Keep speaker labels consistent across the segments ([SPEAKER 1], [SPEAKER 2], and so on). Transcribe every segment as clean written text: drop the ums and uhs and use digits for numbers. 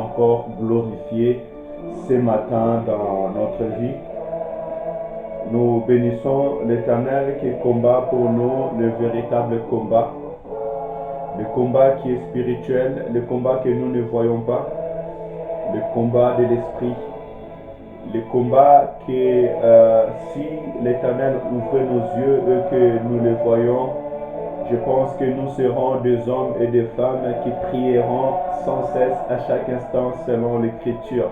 [SPEAKER 1] encore glorifié ce matin dans notre vie. Nous bénissons l'Éternel qui combat pour nous le véritable combat. Le combat qui est spirituel, le combat que nous ne voyons pas, le combat de l'esprit. Le combat que si l'Éternel ouvre nos yeux et que nous le voyons, je pense que nous serons des hommes et des femmes qui prieront sans cesse à chaque instant selon l'Écriture.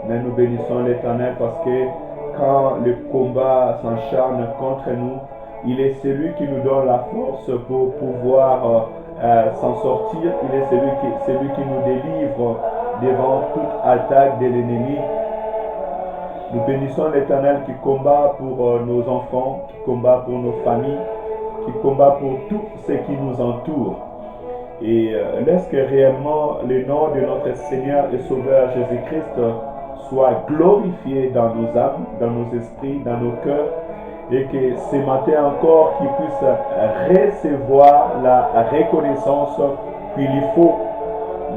[SPEAKER 1] Mais nous bénissons l'Éternel parce que quand le combat s'acharne contre nous, il est celui qui nous donne la force pour pouvoir s'en sortir. Il est celui qui nous délivre devant toute attaque de l'ennemi. Nous bénissons l'Éternel qui combat pour nos enfants, qui combat pour nos familles, qui combat pour tout ce qui nous entoure. Et laisse que réellement le nom de notre Seigneur et Sauveur Jésus-Christ soit glorifié dans nos âmes, dans nos esprits, dans nos cœurs, et que ce matin encore qu'ils puissent recevoir la reconnaissance qu'il y faut.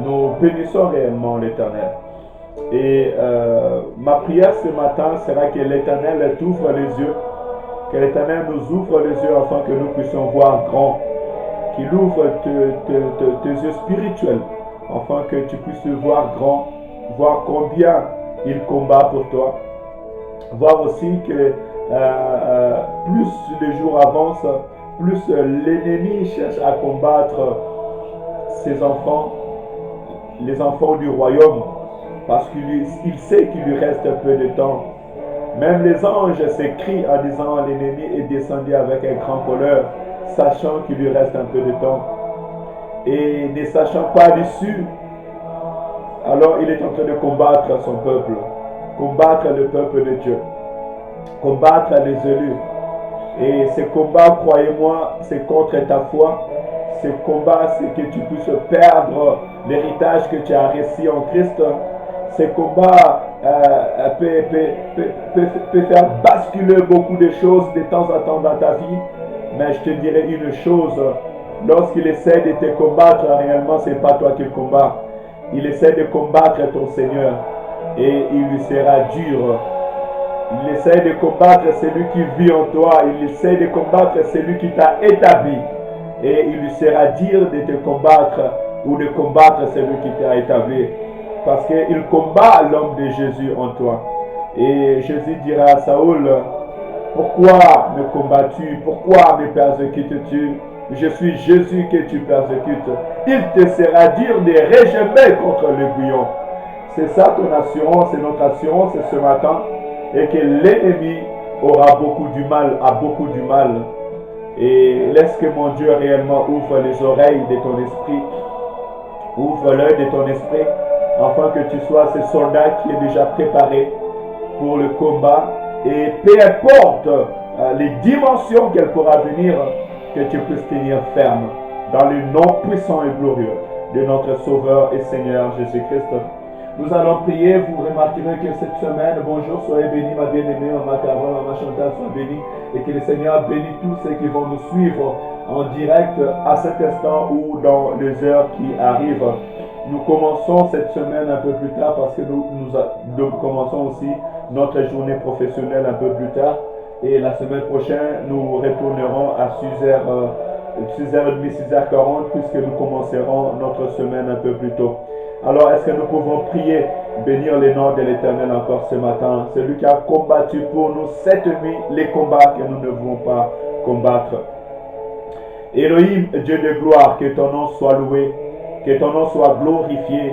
[SPEAKER 1] Nous bénissons réellement l'Éternel. Et ma prière ce matin sera que l'Éternel t'ouvre les yeux, que l'Éternel nous ouvre les yeux afin que nous puissions voir grand, qu'il ouvre tes yeux spirituels afin que tu puisses voir grand, voir combien il combat pour toi, voir aussi que plus les jours avancent, plus l'ennemi cherche à combattre ses enfants, les enfants du royaume, parce qu'il sait qu'il lui reste peu de temps. Même les anges s'écrient en disant l'ennemi est descendu avec un grand colère, sachant qu'il lui reste un peu de temps. Et ne sachant pas l'issue, alors il est en train de combattre son peuple, combattre le peuple de Dieu, combattre les élus. Et ce combat, croyez-moi, c'est contre ta foi. Ce combat, c'est que tu puisses perdre l'héritage que tu as reçu en Christ. Ce combat peut faire basculer beaucoup de choses de temps en temps dans ta vie. Mais je te dirais une chose, lorsqu'il essaie de te combattre, réellement, ce n'est pas toi qu'il combat. Il essaie de combattre ton Seigneur et il lui sera dur. Il essaie de combattre celui qui vit en toi. Il essaie de combattre celui qui t'a établi. Et il lui sera dur de te combattre ou de combattre celui qui t'a établi. Parce qu'il combat l'homme de Jésus en toi. Et Jésus dira à Saül, pourquoi me combats-tu? Pourquoi me persécutes-tu? Je suis Jésus que tu persécutes. Il te sera dur de régimer contre l'aiguillon. C'est ça ton assurance, c'est notre assurance ce matin. Et que l'ennemi aura beaucoup du mal, a beaucoup du mal. Et laisse que mon Dieu réellement ouvre les oreilles de ton esprit, ouvre l'œil de ton esprit, afin que tu sois ce soldat qui est déjà préparé pour le combat. Et peu importe les dimensions qu'elle pourra venir, que tu puisses tenir ferme dans le nom puissant et glorieux de notre Sauveur et Seigneur Jésus-Christ. Nous allons prier, vous remarquerez que cette semaine, bonjour, soyez bénis ma bien-aimée, ma Carole, ma Chantal, soyez bénis, et que le Seigneur bénisse tous ceux qui vont nous suivre en direct à cet instant ou dans les heures qui arrivent. Nous commençons cette semaine un peu plus tard parce que nous commençons aussi notre journée professionnelle un peu plus tard. Et la semaine prochaine, nous retournerons à 6h30, 6h40 puisque nous commencerons notre semaine un peu plus tôt. Alors, est-ce que nous pouvons prier, bénir le nom de l'Éternel encore ce matin, celui qui a combattu pour nous cette nuit les combats que nous ne voulons pas combattre. Elohim, Dieu de gloire, que ton nom soit loué, que ton nom soit glorifié,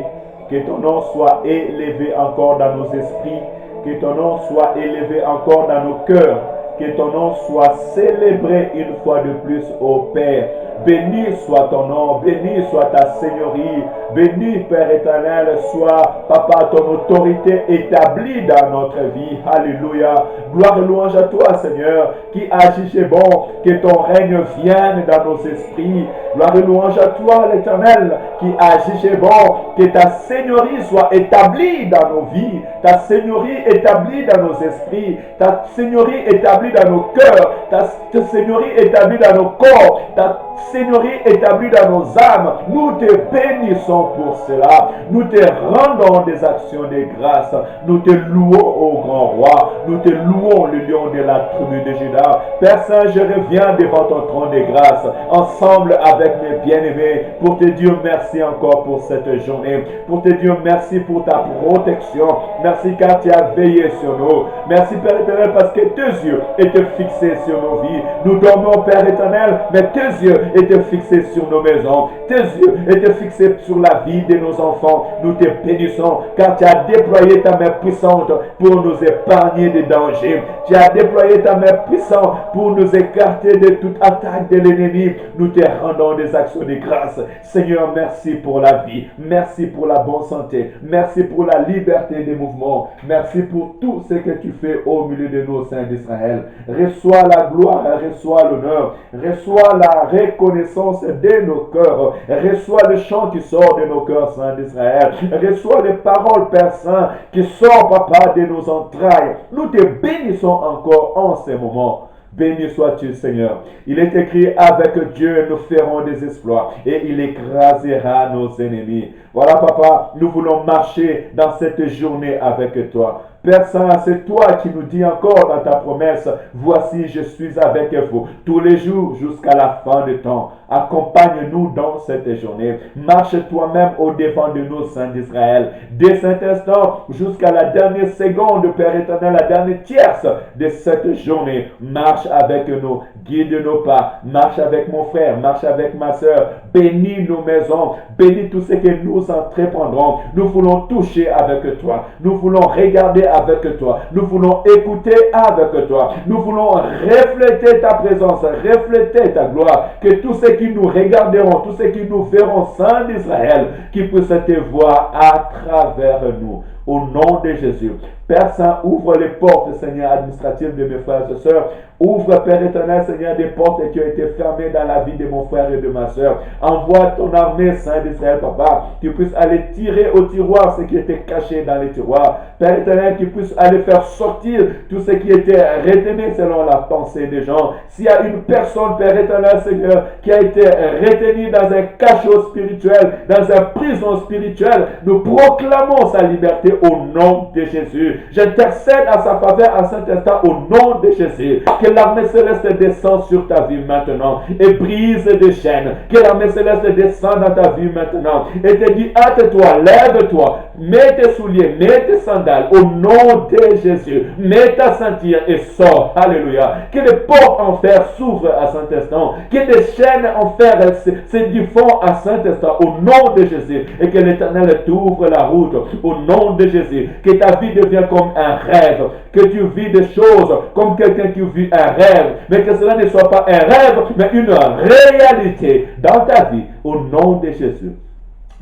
[SPEAKER 1] que ton nom soit élevé encore dans nos esprits, que ton nom soit élevé encore dans nos cœurs, que ton nom soit célébré une fois de plus, ô Père. Béni soit ton nom, béni soit ta seigneurie, béni Père éternel, soit Papa ton autorité établie dans notre vie. Alléluia. Gloire et louange à toi Seigneur, qui agis chez bon, que ton règne vienne dans nos esprits. Gloire et louange à toi l'Éternel, qui agis chez bon, que ta seigneurie soit établie dans nos vies, ta seigneurie établie dans nos esprits, ta seigneurie établie dans nos cœurs, ta seigneurie établie dans nos corps, ta seigneurie établie dans nos âmes. Nous te bénissons pour cela. Nous te rendons des actions de grâce. Nous te louons, ô grand roi. Nous te louons, le lion de la tribu de Juda. Père Saint, je reviens devant ton trône de grâce, ensemble avec mes bien-aimés, pour te dire merci encore pour cette journée, pour te dire merci pour ta protection. Merci car tu as veillé sur nous. Merci Père éternel parce que tes yeux étaient fixés sur nos vies. Nous dormons Père éternel, mais tes yeux étaient fixés sur nos maisons. Tes yeux étaient fixés sur la vie de nos enfants. Nous te bénissons car tu as déployé ta main puissante pour nous épargner des dangers. Tu as déployé ta main puissante pour nous écarter de toute attaque de l'ennemi. Nous te rendons des actions de grâce. Seigneur, merci pour la vie. Merci pour la bonne santé. Merci pour la liberté des mouvements. Merci pour tout ce que tu fais au milieu de nos saints d'Israël. Reçois la gloire, reçois l'honneur, reçois la reconnaissance de nos cœurs. Reçois le chant qui sort de nos cœurs, saints d'Israël. Reçois les paroles, Père Saint, qui sortent, Papa, de nos entrailles. Nous te bénissons encore en ces moments. Béni sois-tu, Seigneur. Il est écrit, avec Dieu, nous ferons des exploits et il écrasera nos ennemis. Voilà, Papa, nous voulons marcher dans cette journée avec toi. Père Saint, c'est toi qui nous dis encore dans ta promesse, voici, je suis avec vous tous les jours jusqu'à la fin du temps. Accompagne-nous dans cette journée. Marche toi-même au-devant de nous, saints d'Israël. Dès cet instant jusqu'à la dernière seconde, Père éternel, la dernière tierce de cette journée, marche avec nous, guide nos pas, marche avec mon frère, marche avec ma soeur, bénis nos maisons, bénis tout ce que nous entreprendrons. Nous voulons toucher avec toi, nous voulons regarder avec toi, nous voulons écouter avec toi, nous voulons refléter ta présence, refléter ta gloire, que tous ceux qui nous regarderont, tous ceux qui nous verront, saints d'Israël, qui puissent te voir à travers nous. Au nom de Jésus. Père Saint, ouvre les portes, Seigneur, administratives de mes frères et sœurs. Ouvre, Père éternel, Seigneur, des portes qui ont été fermées dans la vie de mon frère et de ma sœur. Envoie ton armée, Saint d'Israël, Papa, qui puisse aller tirer au tiroir ce qui était caché dans les tiroirs. Père éternel, qui puisse aller faire sortir tout ce qui était retenu selon la pensée des gens. S'il y a une personne, Père éternel, Seigneur, qui a été retenue dans un cachot spirituel, dans une prison spirituelle, nous proclamons sa liberté au nom de Jésus. J'intercède à sa faveur à cet instant au nom de Jésus. Que l'armée céleste descende sur ta vie maintenant et brise des chaînes. Que l'armée céleste descende dans ta vie maintenant et te dit, hâte-toi, lève-toi, mets tes souliers, mets tes sandales au nom de Jésus. Mets ta ceinture et sors. Alléluia. Que les portes en fer s'ouvrent à cet instant. Que des chaînes en fer se diffondent à cet instant au nom de Jésus. Et que l'Éternel t'ouvre la route au nom de Jésus. Que ta vie devienne comme un rêve. Que tu vis des choses comme quelqu'un qui vit un rêve. Mais que cela ne soit pas un rêve, mais une réalité dans ta vie au nom de Jésus.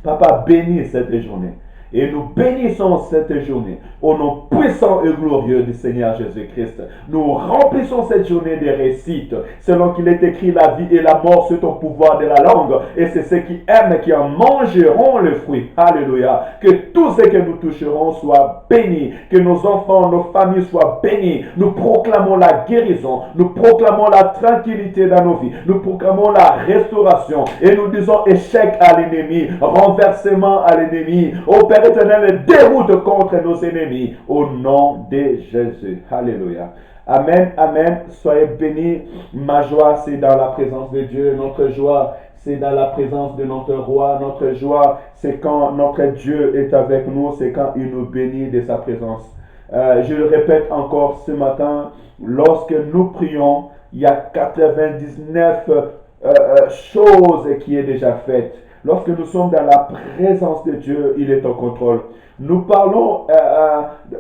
[SPEAKER 1] Papa, bénis cette journée. Et nous bénissons cette journée au nom puissant et glorieux du Seigneur Jésus-Christ. Nous remplissons cette journée de réussite, selon qu'il est écrit, la vie et la mort sur ton pouvoir de la langue. Et c'est ceux qui aiment qui en mangeront le fruit. Alléluia. Que tout ce que nous toucherons soit béni. Que nos enfants, nos familles soient bénis. Nous proclamons la guérison. Nous proclamons la tranquillité dans nos vies. Nous proclamons la restauration. Et nous disons échec à l'ennemi, renversement à l'ennemi. Au Père éternel, déroute contre nos ennemis au nom de Jésus. Alléluia. Amen, amen. Soyez bénis. Ma joie, c'est dans la présence de Dieu. Notre joie, c'est dans la présence de notre roi. Notre joie, c'est quand notre Dieu est avec nous. C'est quand il nous bénit de sa présence. Je le répète encore ce matin. Lorsque nous prions, il y a 99 choses qui est déjà faites. Lorsque nous sommes dans la présence de Dieu, il est au contrôle. Nous parlons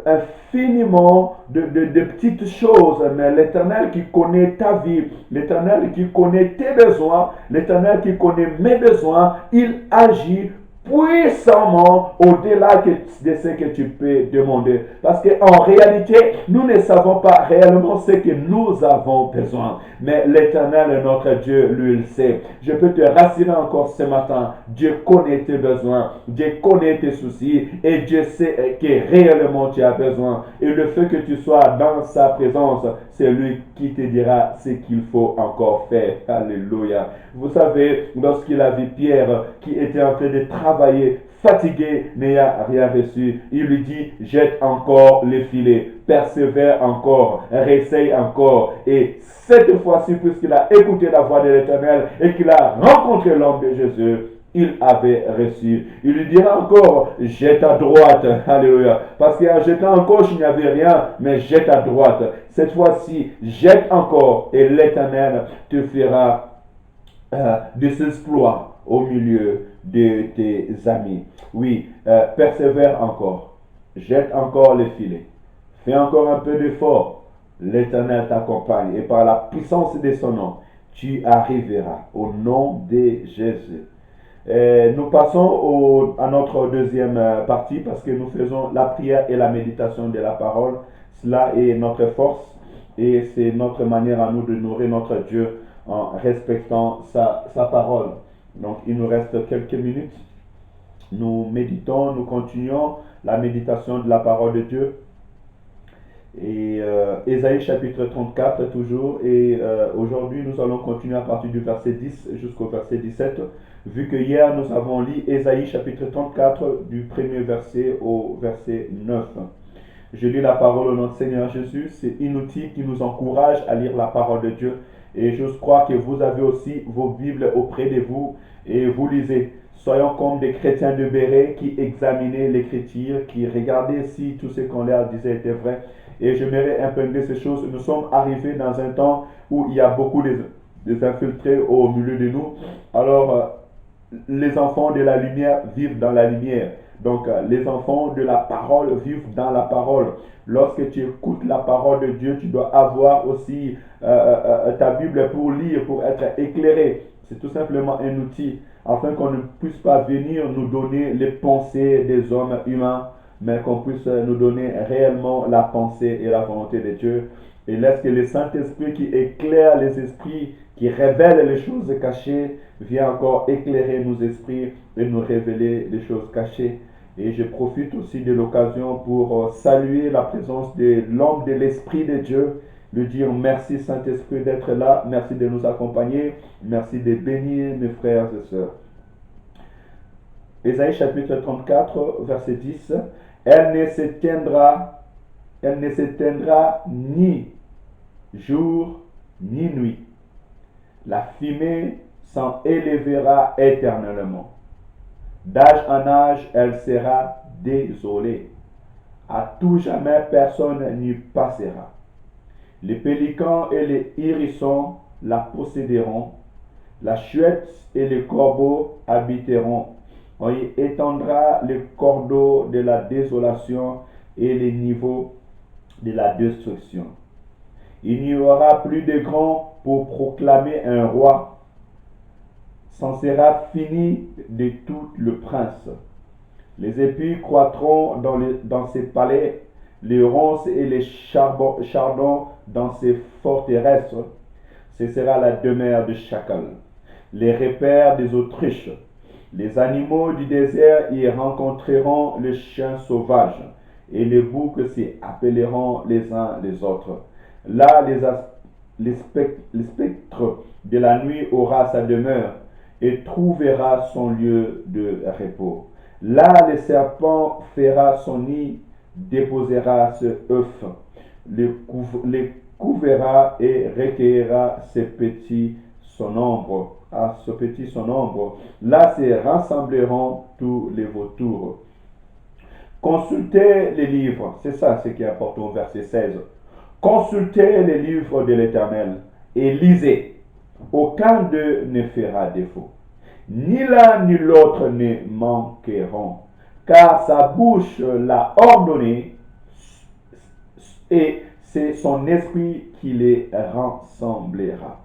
[SPEAKER 1] infiniment de petites choses, mais l'Éternel qui connaît ta vie, l'Éternel qui connaît tes besoins, l'Éternel qui connaît mes besoins, il agit puissamment au-delà de ce que tu peux demander. Parce qu'en réalité, nous ne savons pas réellement ce que nous avons besoin. Mais l'Éternel, notre Dieu, lui, il sait. Je peux te rassurer encore ce matin. Dieu connaît tes besoins. Dieu connaît tes soucis. Et Dieu sait que réellement tu as besoin. Et le fait que tu sois dans sa présence, c'est lui qui te dira ce qu'il faut encore faire. Alléluia. Vous savez, lorsqu'il a vu Pierre qui était en train de travailler, fatigué, n'ayant rien reçu, il lui dit, jette encore les filets, persévère encore, réessaye encore. Et cette fois-ci, puisqu'il a écouté la voix de l'Éternel et qu'il a rencontré l'homme de Jésus, il avait reçu. Il lui dira encore, jette à droite. Alléluia. Parce qu'en jetant en gauche, il n'y avait rien, mais jette à droite. Cette fois-ci, jette encore et l'Éternel te fera des exploits au milieu de tes amis. Oui, persévère encore. Jette encore les filets. Fais encore un peu d'effort. L'Éternel t'accompagne et par la puissance de son nom, tu arriveras au nom de Jésus. Nous passons à notre deuxième partie parce que nous faisons la prière et la méditation de la parole. Cela est notre force et c'est notre manière à nous de nourrir notre Dieu en respectant sa parole. Donc il nous reste quelques minutes. Nous méditons, nous continuons la méditation de la parole de Dieu. Et Ésaïe chapitre 34 toujours. Et aujourd'hui nous allons continuer à partir du verset 10 jusqu'au verset 17. Vu que hier nous avons lu Ésaïe chapitre 34 du premier verset au verset 9. Je lis la parole au nom du Seigneur Jésus. C'est inutile qui nous encourage à lire la parole de Dieu. Et je crois que vous avez aussi vos Bibles auprès de vous et vous lisez. Soyons comme des chrétiens de Béret qui examinaient l'Écriture, qui regardaient si tout ce qu'on leur disait était vrai. Et je m'aimerais imprégner ces choses. Nous sommes arrivés dans un temps où il y a beaucoup des infiltrés au milieu de nous. Alors, les enfants de la lumière vivent dans la lumière. Donc, les enfants de la parole vivent dans la parole. Lorsque tu écoutes la parole de Dieu, tu dois avoir aussi ta Bible pour lire, pour être éclairé. C'est tout simplement un outil afin qu'on ne puisse pas venir nous donner les pensées des hommes humains, mais qu'on puisse nous donner réellement la pensée et la volonté de Dieu. Et laisse que le Saint-Esprit qui éclaire les esprits, qui révèle les choses cachées, vienne encore éclairer nos esprits et nous révéler les choses cachées. Et je profite aussi de l'occasion pour saluer la présence de l'homme de l'Esprit de Dieu, lui dire merci Saint-Esprit d'être là, merci de nous accompagner, merci de bénir mes frères et sœurs. Ésaïe chapitre 34, verset 10, elle ne s'éteindra ni jour ni nuit. La fumée s'en élèvera éternellement. D'âge en âge, elle sera désolée. À tout jamais, personne n'y passera. Les pélicans et les hérissons la posséderont. La chouette et les corbeaux habiteront. On y étendra les cordeaux de la désolation et les niveaux de la destruction. Il n'y aura plus de grands pour proclamer un roi. C'en sera fini de tout le prince. Les épis croîtront dans ses palais, les ronces et les chardons dans ses forteresses. Ce sera la demeure de chacal, les repères des autruches. Les animaux du désert y rencontreront les chiens sauvages, et les boucs s'y appelleront les uns les autres. Là, les spectres de la nuit aura sa demeure, et trouvera son lieu de repos. Là, le serpent fera son nid, déposera ses œufs, les couvera et recueillera ses petits son ombre. À ce petit son ombre, là se rassembleront tous les vautours. Consultez les livres, c'est ça ce qui est important au verset 16. Consultez les livres de l'Éternel et lisez. Aucun d'eux ne fera défaut. Ni l'un ni l'autre ne manqueront, car sa bouche l'a ordonné et c'est son esprit qui les rassemblera.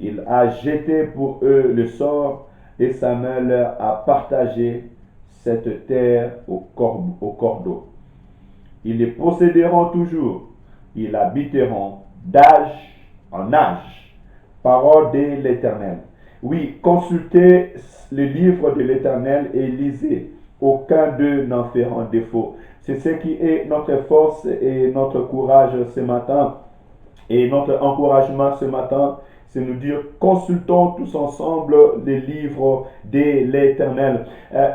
[SPEAKER 1] Il a jeté pour eux le sort et sa main leur a partagé cette terre au cordeau. Ils les posséderont toujours, ils habiteront d'âge en âge. Parole de l'Éternel. Oui, consultez le livre de l'Éternel et lisez. Aucun d'eux n'en fera défaut. C'est ce qui est notre force et notre courage ce matin. Et notre encouragement ce matin, c'est nous dire, consultons tous ensemble les livres de l'Éternel.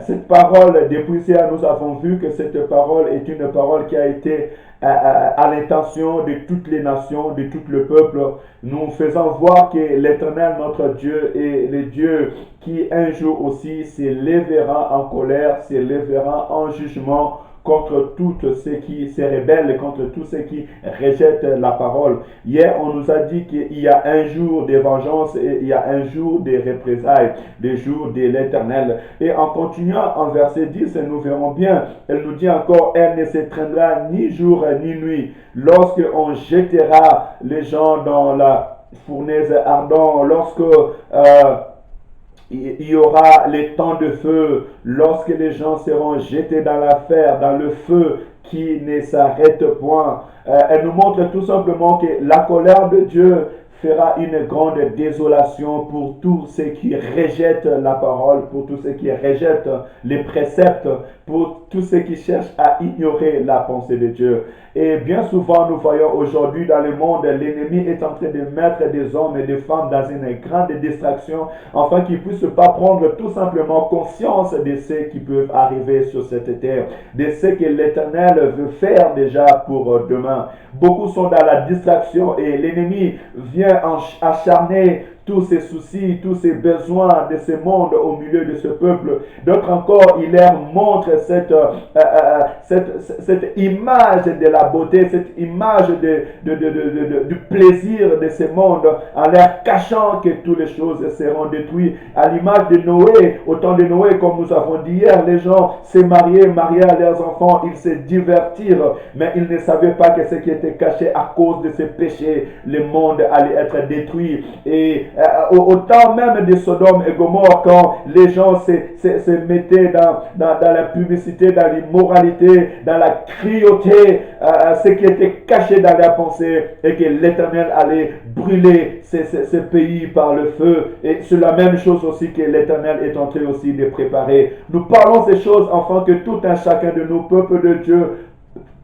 [SPEAKER 1] Cette parole, depuis hier, nous avons vu que cette parole est une parole qui a été à l'intention de toutes les nations, de tout le peuple, nous faisant voir que l'Éternel, notre Dieu, est le Dieu qui un jour aussi s'élèvera en colère, s'élèvera en jugement contre tous ceux qui se rebellent, contre tous ceux qui rejettent la parole. Hier, on nous a dit qu'il y a un jour de vengeance et il y a un jour de représailles, le jour de l'Éternel. Et en continuant en verset 10, nous verrons bien, elle nous dit encore, elle ne s'étreindra ni jour ni nuit. Lorsque on jettera les gens dans la fournaise ardente, lorsque il y aura les temps de feu, lorsque les gens seront jetés dans la fer, dans le feu qui ne s'arrête point. Elle nous montre tout simplement que la colère de Dieu fera une grande désolation pour tous ceux qui rejettent la parole, pour tous ceux qui rejettent les préceptes, pour tous ceux qui cherchent à ignorer la pensée de Dieu. Et bien souvent, nous voyons aujourd'hui dans le monde, l'ennemi est en train de mettre des hommes et des femmes dans une grande distraction, afin qu'ils ne puissent pas prendre tout simplement conscience de ce qui peut arriver sur cette terre, de ce que l'Éternel veut faire déjà pour demain. Beaucoup sont dans la distraction et l'ennemi vient acharner tous ces soucis, tous ces besoins de ce monde au milieu de ce peuple. D'autres encore, il leur montre cette image de la beauté, cette image du plaisir de ce monde, en leur cachant que toutes les choses seront détruites. À l'image de Noé, au temps de Noé, comme nous avons dit hier, les gens se mariaient à leurs enfants, ils se divertirent, mais ils ne savaient pas que ce qui était caché à cause de ces péchés, le monde allait être détruit. Et au temps même de Sodome et Gomorrhe, quand les gens se mettaient dans la publicité, dans l'immoralité, dans la cruauté, ce qui était caché dans leur pensée, et que l'Éternel allait brûler ces pays par le feu. Et c'est la même chose aussi que l'Éternel est en train aussi de préparer. Nous parlons ces choses afin que tout un chacun de nous, peuple de Dieu,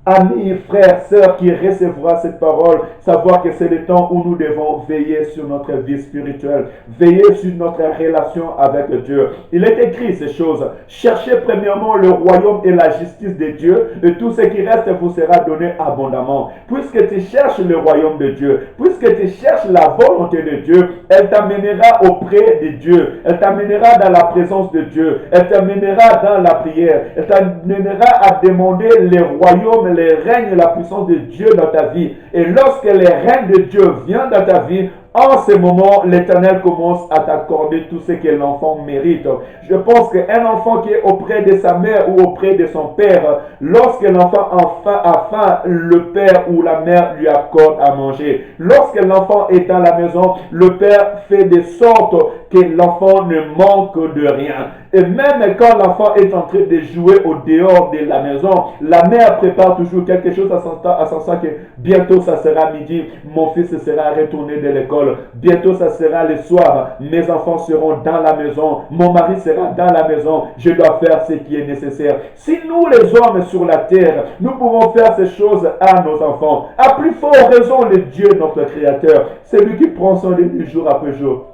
[SPEAKER 1] amis, frères, sœurs qui recevra cette parole, savoir que c'est le temps où nous devons veiller sur notre vie spirituelle, veiller sur notre relation avec Dieu. Il est écrit ces choses. Cherchez premièrement le royaume et la justice de Dieu, et tout ce qui reste vous sera donné abondamment. Puisque tu cherches le royaume de Dieu, puisque tu cherches la volonté de Dieu, elle t'amènera auprès de Dieu, elle t'amènera dans la présence de Dieu, elle t'amènera dans la prière, elle t'amènera à demander le royaume, les règnes et la puissance de Dieu dans ta vie. Et lorsque les règnes de Dieu viennent dans ta vie, en ce moment, l'Éternel commence à t'accorder tout ce que l'enfant mérite. Je pense qu'un enfant qui est auprès de sa mère ou auprès de son père, lorsque l'enfant a faim, le père ou la mère lui accorde à manger. Lorsque l'enfant est dans la maison, le père fait de sorte que l'enfant ne manque de rien. Et même quand l'enfant est en train de jouer au dehors de la maison, la mère prépare toujours quelque chose à son sens que bientôt ça sera midi, mon fils sera retourné de l'école, bientôt ça sera le soir, mes enfants seront dans la maison, mon mari sera dans la maison, je dois faire ce qui est nécessaire. Si nous les hommes sur la terre, nous pouvons faire ces choses à nos enfants, à plus forte raison le Dieu notre Créateur, c'est lui qui prend soin de nous jour après jour.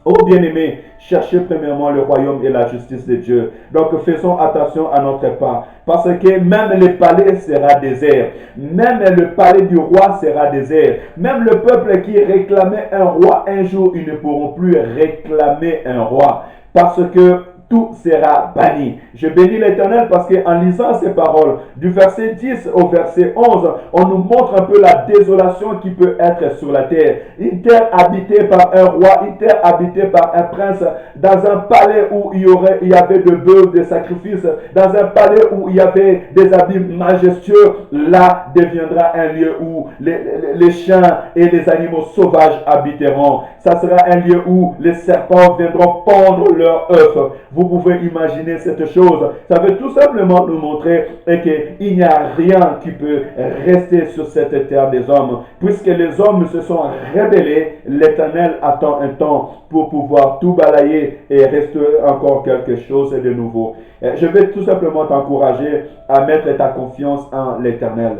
[SPEAKER 1] Oh bien-aimés, cherchez premièrement le royaume et la justice de Dieu. Donc faisons attention à notre pas. Parce que même le palais sera désert. Même le palais du roi sera désert. Même le peuple qui réclamait un roi un jour, ils ne pourront plus réclamer un roi. Parce que tout sera banni. Je bénis l'Éternel parce qu'en lisant ces paroles, du verset 10 au verset 11, on nous montre un peu la désolation qui peut être sur la terre. Une terre habitée par un roi, une terre habitée par un prince, dans un palais où il y avait de bœufs, de sacrifices, dans un palais où il y avait des habits majestueux, là deviendra un lieu où les chiens et les animaux sauvages habiteront. Ça sera un lieu où les serpents viendront pondre leurs œufs. Vous pouvez imaginer cette chose. Ça veut tout simplement nous montrer qu'il n'y a rien qui peut rester sur cette terre des hommes. Puisque les hommes se sont rebellés, l'Éternel attend un temps pour pouvoir tout balayer et restaurer encore quelque chose de nouveau. Je vais tout simplement t'encourager à mettre ta confiance en l'Éternel.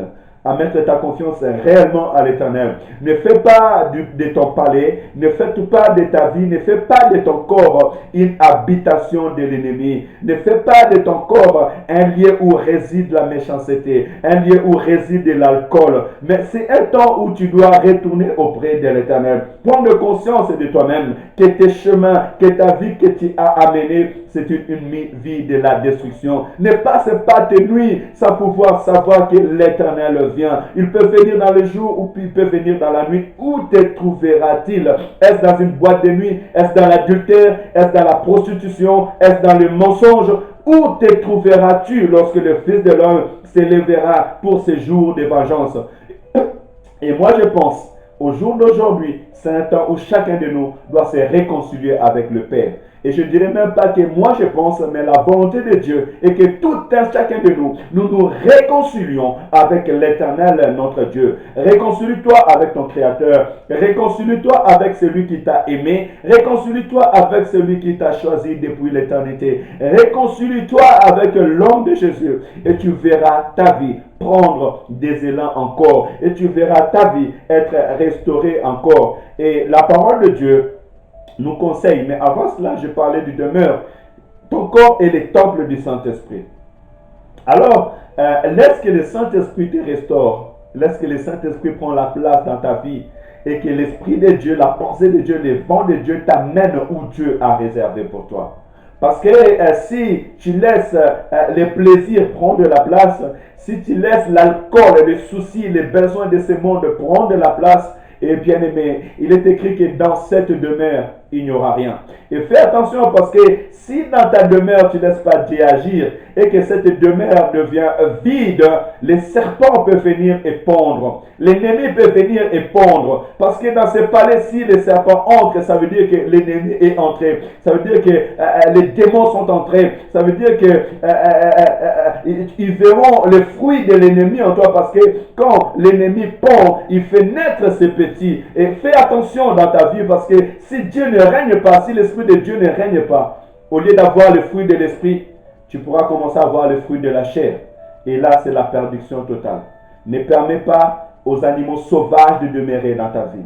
[SPEAKER 1] À mettre ta confiance réellement à l'Éternel. Ne fais pas de ton palais, ne fais pas de ta vie, ne fais pas de ton corps une habitation de l'ennemi. Ne fais pas de ton corps un lieu où réside la méchanceté, un lieu où réside l'alcool. Mais c'est un temps où tu dois retourner auprès de l'Éternel. Prendre conscience de toi-même, que tes chemins, que ta vie que tu as amenée, c'est une vie de la destruction. Ne passe pas tes nuits sans pouvoir savoir que l'Éternel vient. Il peut venir dans le jour ou il peut venir dans la nuit. Où te trouvera-t-il? Est-ce dans une boîte de nuit? Est-ce dans l'adultère? Est-ce dans la prostitution? Est-ce dans le mensonge? Où te trouveras-tu lorsque le Fils de l'homme s'élèvera pour ces jours de vengeance? Et moi je pense, au jour d'aujourd'hui, c'est un temps où chacun de nous doit se réconcilier avec le Père. Et je ne dirais même pas que moi je pense, mais la volonté de Dieu est que tout un chacun de nous, nous réconcilions avec l'Éternel, notre Dieu. Réconcilie-toi avec ton Créateur. Réconcilie-toi avec celui qui t'a aimé. Réconcilie-toi avec celui qui t'a choisi depuis l'éternité. Réconcilie-toi avec l'homme de Jésus. Et tu verras ta vie prendre des élans encore. Et tu verras ta vie être restaurée encore. Et la parole de Dieu nous conseille, mais avant cela, je parlais du demeure. Ton corps est le temple du Saint-Esprit. Alors, laisse que le Saint-Esprit te restaure, laisse que le Saint-Esprit prend la place dans ta vie et que l'Esprit de Dieu, la pensée de Dieu, les vents de Dieu t'amènent où Dieu a réservé pour toi. Parce que si tu laisses les plaisirs prendre la place, si tu laisses l'alcool, les soucis, les besoins de ce monde prendre la place, et bien aimé, il est écrit que dans cette demeure, il n'y aura rien. Et fais attention parce que si dans ta demeure, tu ne laisses pas Dieu agir et que cette demeure devient vide, les serpents peuvent venir et pondre. L'ennemi peut venir et pondre. Parce que dans ce palais, si les serpents entrent, ça veut dire que l'ennemi est entré. Ça veut dire que les démons sont entrés. Ça veut dire que ils verront le fruit de l'ennemi en toi. Parce que quand l'ennemi pond, il fait naître ses petits. Et fais attention dans ta vie parce que si Dieu ne règne pas, si l'Esprit de Dieu ne règne pas, au lieu d'avoir le fruit de l'Esprit, tu pourras commencer à avoir le fruit de la chair. Et là, c'est la perdition totale. Ne permets pas aux animaux sauvages de demeurer dans ta vie.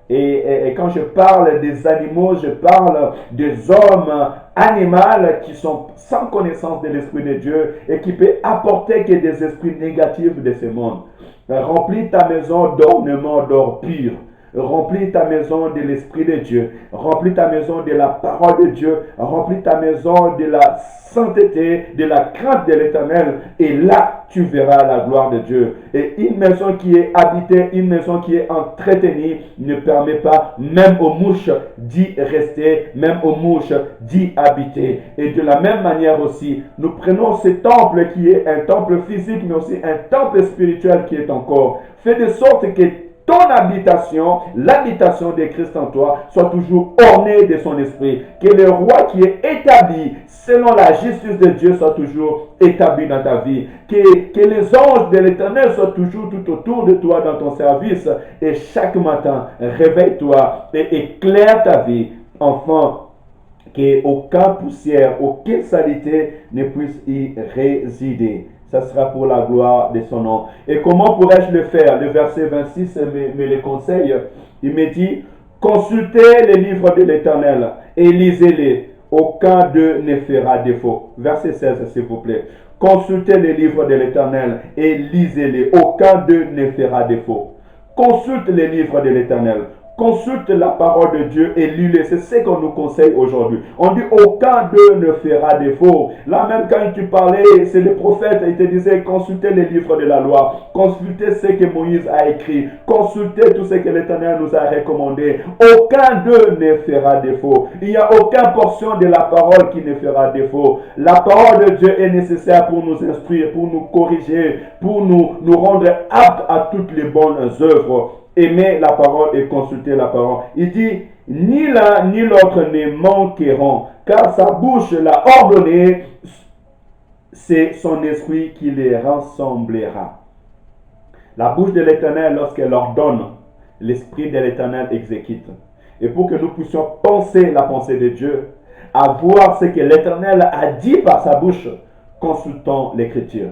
[SPEAKER 1] Et quand je parle des animaux, je parle des hommes animaux qui sont sans connaissance de l'Esprit de Dieu et qui peuvent apporter que des esprits négatifs de ce monde. Remplis ta maison d'ornements d'or pur. Remplis ta maison de l'Esprit de Dieu. Remplis ta maison de la parole de Dieu. Remplis ta maison de la sainteté, de la crainte de l'Éternel. Et là, tu verras la gloire de Dieu. Et une maison qui est habitée, une maison qui est entretenue, ne permet pas, même aux mouches, d'y rester, même aux mouches, d'y habiter. Et de la même manière aussi, nous prenons ce temple qui est un temple physique, mais aussi un temple spirituel qui est ton corps. Fais de sorte que ton habitation, l'habitation de Christ en toi, soit toujours ornée de son esprit. Que le roi qui est établi selon la justice de Dieu soit toujours établi dans ta vie. Que les anges de l'Éternel soient toujours tout autour de toi dans ton service. Et chaque matin, réveille-toi et éclaire ta vie, enfant, qu'aucune poussière, aucune saleté ne puisse y résider. Ça sera pour la gloire de son nom. Et comment pourrais-je le faire? Le verset 26 me le conseille. Il me dit, consultez les livres de l'Éternel et lisez-les. Aucun d'eux ne fera défaut. Verset 16, s'il vous plaît. Consultez les livres de l'Éternel et lisez-les. Aucun d'eux ne fera défaut. Consulte les livres de l'Éternel. Consulte la parole de Dieu et lis-les. C'est ce qu'on nous conseille aujourd'hui. On dit aucun d'eux ne fera défaut. Là même quand tu parlais, c'est le prophète, il te disait consultez les livres de la loi. Consultez ce que Moïse a écrit. Consultez tout ce que l'Éternel nous a recommandé. Aucun d'eux ne fera défaut. Il n'y a aucune portion de la parole qui ne fera défaut. La parole de Dieu est nécessaire pour nous instruire, pour nous corriger, pour nous rendre aptes à toutes les bonnes œuvres. Aimer la parole et consulter la parole. Il dit, Ni l'un ni l'autre ne manqueront, car sa bouche l'a ordonné, c'est son esprit qui les rassemblera. La bouche de l'Éternel, lorsqu'elle ordonne, l'esprit de l'Éternel exécute. Et pour que nous puissions penser la pensée de Dieu, avoir ce que l'Éternel a dit par sa bouche, consultons l'Écriture.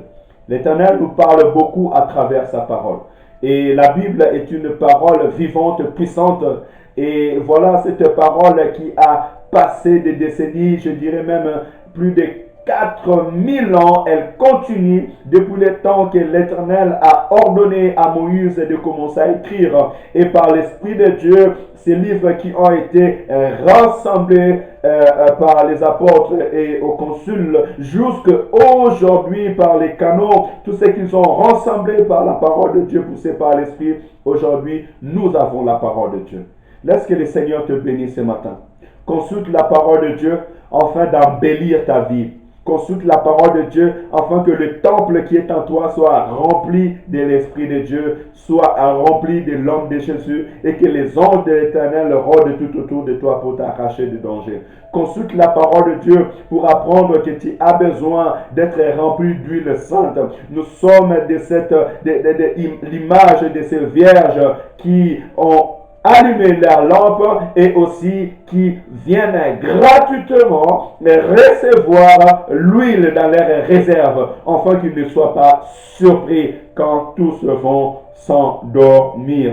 [SPEAKER 1] L'Éternel nous parle beaucoup à travers sa parole. Et la Bible est une parole vivante, puissante. Et voilà cette parole qui a passé des décennies, je dirais même plus de 4000 ans, elle continue depuis le temps que l'Éternel a ordonné à Moïse de commencer à écrire. Et par l'Esprit de Dieu, ces livres qui ont été rassemblés par les apôtres et aux consuls, jusqu'à aujourd'hui par les canons, tout ce qu'ils ont rassemblé par la parole de Dieu, poussé par l'Esprit, aujourd'hui, nous avons la parole de Dieu. Laisse que le Seigneur te bénisse ce matin. Consulte la parole de Dieu afin d'embellir ta vie. Consulte la parole de Dieu afin que le temple qui est en toi soit rempli de l'Esprit de Dieu, soit rempli de l'homme de Jésus et que les anges de l'Éternel rôdent tout autour de toi pour t'arracher du danger. Consulte la parole de Dieu pour apprendre que tu as besoin d'être rempli d'huile sainte. Nous sommes de l'image de ces vierges qui ont allumer leur lampe et aussi qui viennent gratuitement recevoir l'huile dans leurs réserves, afin qu'ils ne soient pas surpris quand tous vont s'endormir.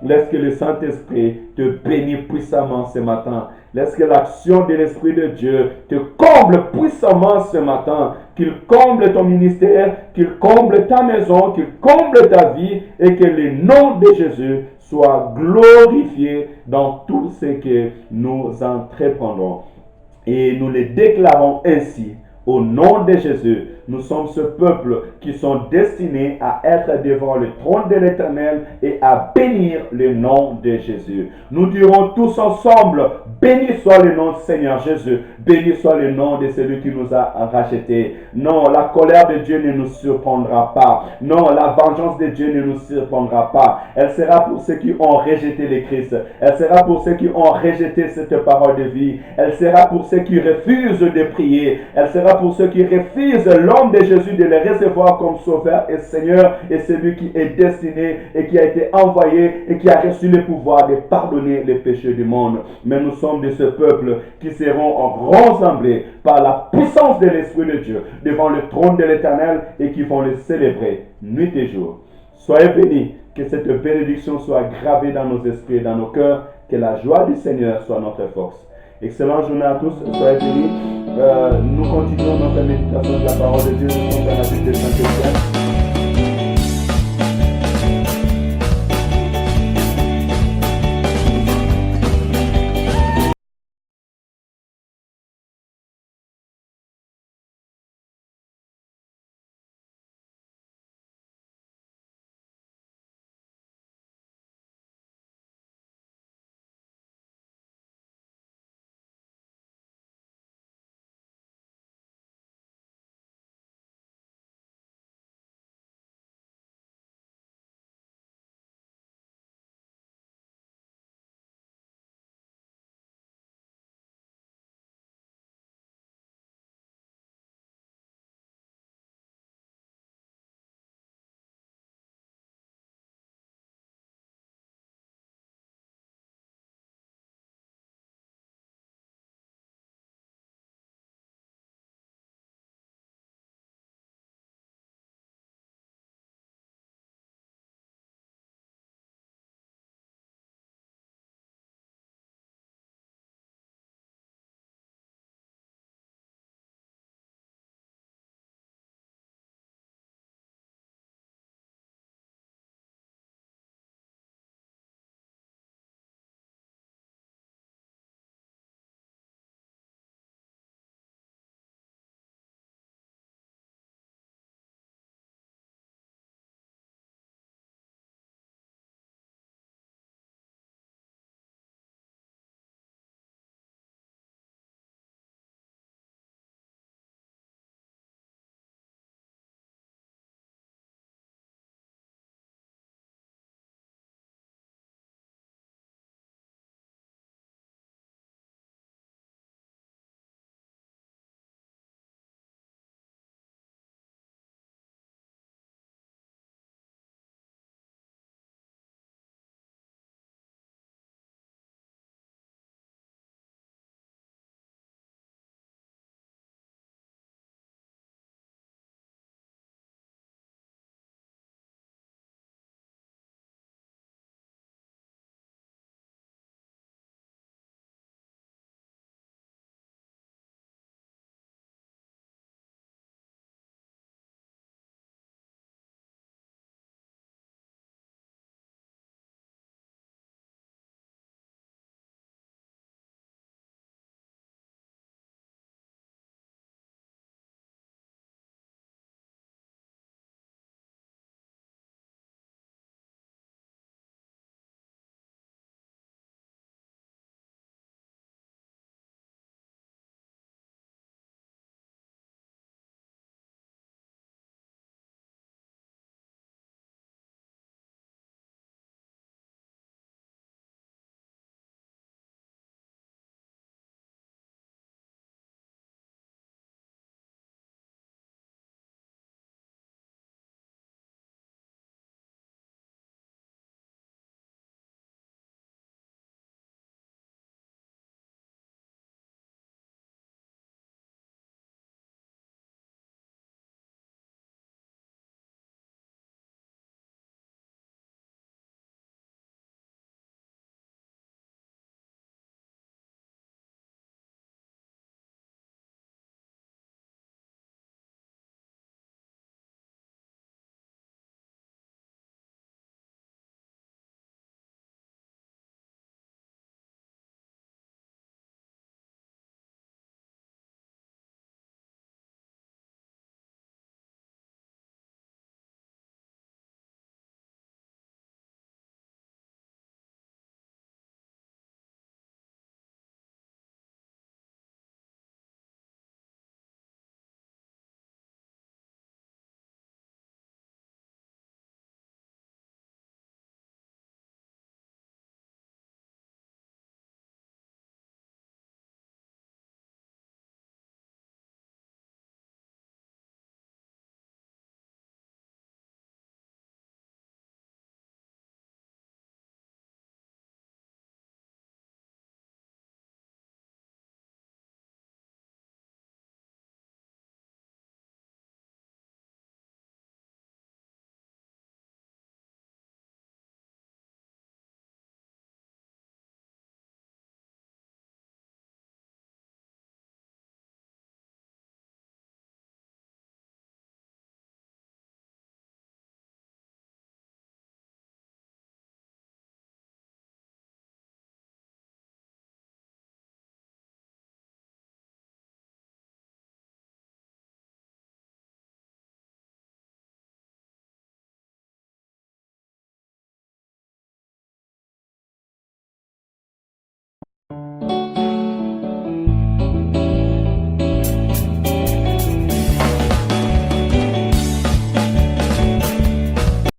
[SPEAKER 1] Laisse que le Saint-Esprit te bénisse puissamment ce matin. Laisse que l'action de l'Esprit de Dieu te comble puissamment ce matin. Qu'il comble ton ministère, qu'il comble ta maison, qu'il comble ta vie et que le nom de Jésus soit glorifié dans tout ce que nous entreprendrons. Et nous le déclarons ainsi. Au nom de Jésus, nous sommes ce peuple qui sont destinés à être devant le trône de l'Éternel et à bénir le nom de Jésus. Nous dirons tous ensemble, béni soit le nom du Seigneur Jésus, béni soit le nom de celui qui nous a rachetés. Non, la colère de Dieu ne nous surprendra pas. Non, la vengeance de Dieu ne nous surprendra pas. Elle sera pour ceux qui ont rejeté le Christ. Elle sera pour ceux qui ont rejeté cette parole de vie. Elle sera pour ceux qui refusent de prier. Elle sera pour ceux qui refusent l'homme de Jésus de le recevoir comme sauveur et Seigneur, et celui qui est destiné et qui a été envoyé et qui a reçu le pouvoir de pardonner les péchés du monde. Mais nous sommes de ce peuple qui seront rassemblés par la puissance de l'Esprit de Dieu devant le trône de l'Éternel et qui vont le célébrer nuit et jour. Soyez bénis, que cette bénédiction soit gravée dans nos esprits et dans nos cœurs, que la joie du Seigneur soit notre force. Excellente journée à tous, soyez bénis. Nous continuons notre méditation de la parole de Dieu. Nous sommes dans la Bible de Saint-Étienne.